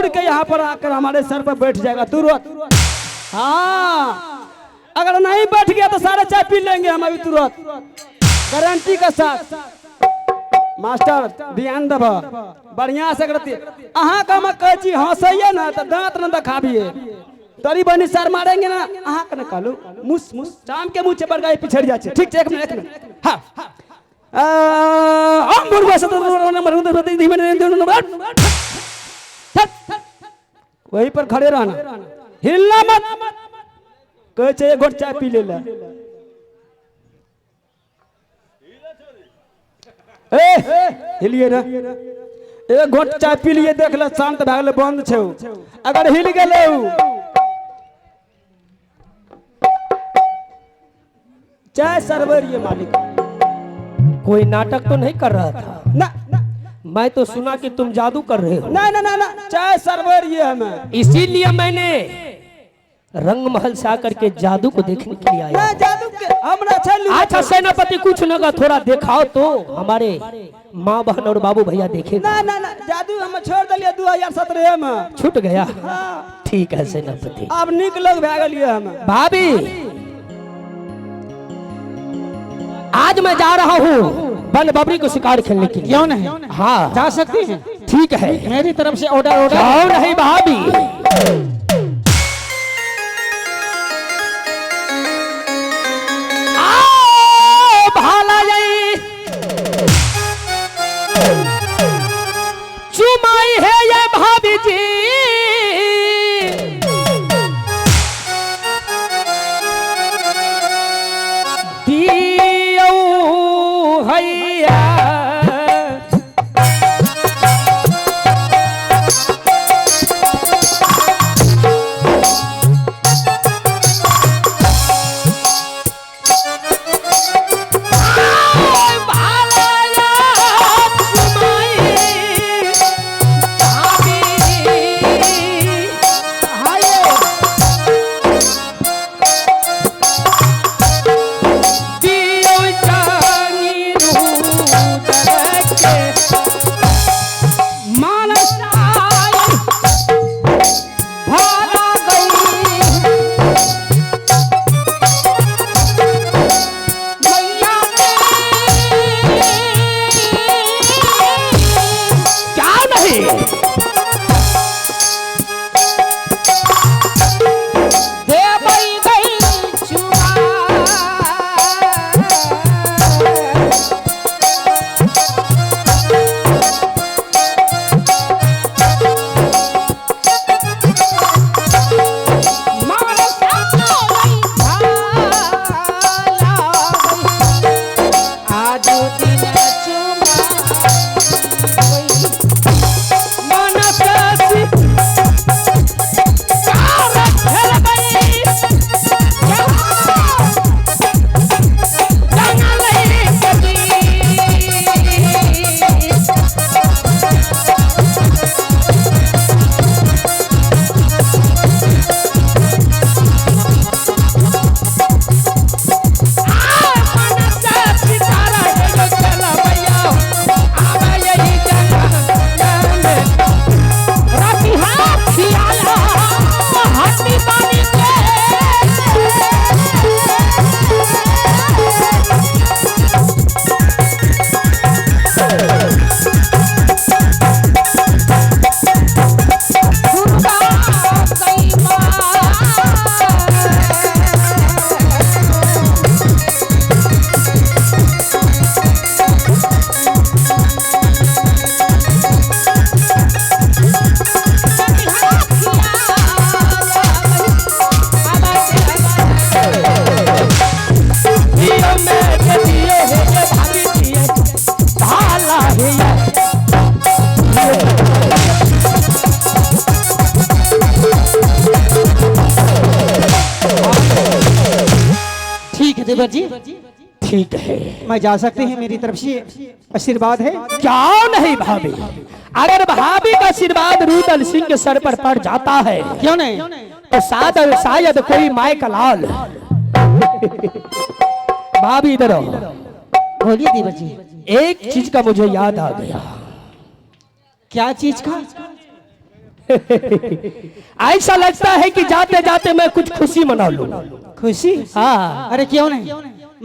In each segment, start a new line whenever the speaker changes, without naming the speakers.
उड़ के यहाँ पर आकर हमारे सर पर बैठ जाएगा तुरंत। हाँ, अगर नहीं बैठ गया तो सारा चाय पी लेंगे हम अभी तुरंत, गारंटी के साथ। मास्टर ध्यान दब, बढ़िया से करती अहाँ का मैं कह छी हंसइए ना तो दांत न दिखाबिए, तरी बनी सर मारेंगे ना अहाँ के न कहलू मुस मुस शाम के मुँह पर गए पिछड़ जाए। ठीक है, एक मिनट। हाँ, हम बुढ़वा से वहीं पर खड़े रहना, हिलना मत। कहे चाहिए घोट चाय पी ले ला। हिलिए ना, एक घोट चाय पी लिए, देख ल शांत भाग ले, बंद छे। अगर हिल गए चाय सरवर ये मालिक।
कोई नाटक तो नहीं कर रहा था
ना,
मैं तो सुना कि तुम जादू कर रहे हो।
ना ना ना ना, चाय सरवर ये हमें,
इसीलिए मैंने रंग महल से आकर के जादू को देखने के लिए आया।
ना जादू के हमरा
अच्छा सेनापति कुछ न का थोड़ा दिखाओ तो हमारे माँ बहन और बाबू भैया देखे।
ना ना ना, जादू हम छोड़ दिलिए 2017 में,
छूट गया।
हाँ।
ठीक है सेनापति,
अब निक लोग भे गलिए हम।
भाभी आज मैं जा रहा हूँ बन बबरी को शिकार खेलने के लिए।
क्यों नहीं?
हाँ
जा सकते हैं,
ठीक है,
मेरी तरफ से ऑर्डर।
क्यों नहीं भाभी? चुमाई है ये भाभी जी, दियो हैया
देवर जी
ठीक है,
मैं जा सकते हैं, मेरी तरफ से आशीर्वाद है।
क्यों नहीं भाभी? अगर भाभी का आशीर्वाद रुदल सिंह के सर पर पड़ जाता है,
क्यों नहीं,
तो शायद कोई माय का लाल। भाभी इधर आओ।
बोलिए देवर जी।
एक चीज का मुझे याद आ गया।
क्या चीज का?
ऐसा लगता है कि जाते जाते मैं कुछ खुशी मना लूं।
खुशी?
हाँ।
अरे क्यों नहीं,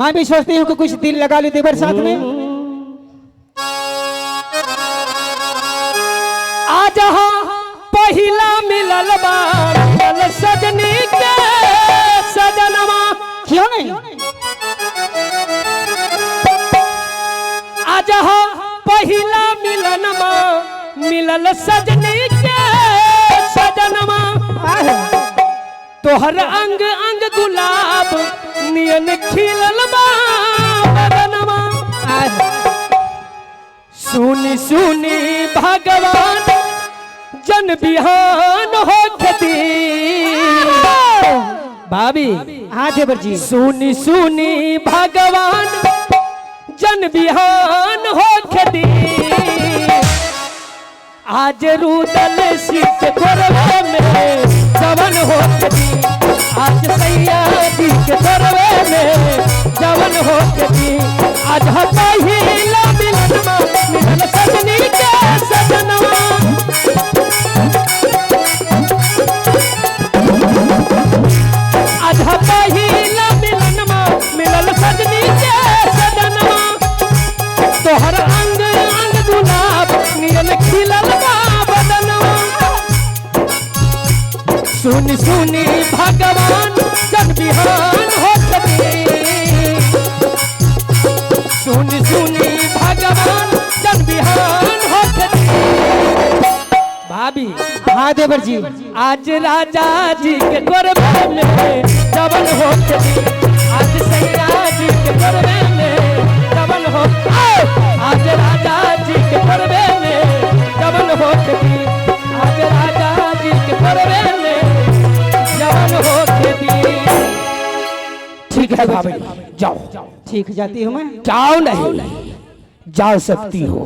मैं भी सोचती हूँ कि कुछ दिल लगा लूं देवर साथ में।
आज पहिला मिलल बा मिलल सजनी के सजनवा।
क्यों नहीं?
आज पहिला मिलनमा मिलल सजनी के सजनवा। तोहर अंग अंग गुलाब नियन खिलल बा बदनवा। सुनी सुनी भगवान जन बिहान हो खेती। भाभी
हाँ देवर जी।
सुनी सुनी भगवान जन बिहान हो खेती। आज रूदल सीत करवे में जवन हो खेती। आज सैया जी के करवे में जवन हो खेती। आज पहिला मिलनमा मिलल सजनी के सजनवा। आज पहिला मिलनमा मिलल सजनी के सजनवा। तोहर अंग अंग गुलाब नियन खिलल बा बदनवा। सुनी सुनी भगवान जन बिहान हो खेती। सुनी सुनी भगवान जन बिहान हो खेती। भाभी
हाँ देवर जी।
आज राजा जी के करवे में जवन हो खेती। आज सैया जी के करवे में जवन हो। आज राजा जी के करवे में जवन हो खेती। आज राजा जी के करवे में जवन हो खेती। ठीक है भाभी जाओ।
ठीक जाती हूँ मैं।
जाओ नहीं जा सकती हो।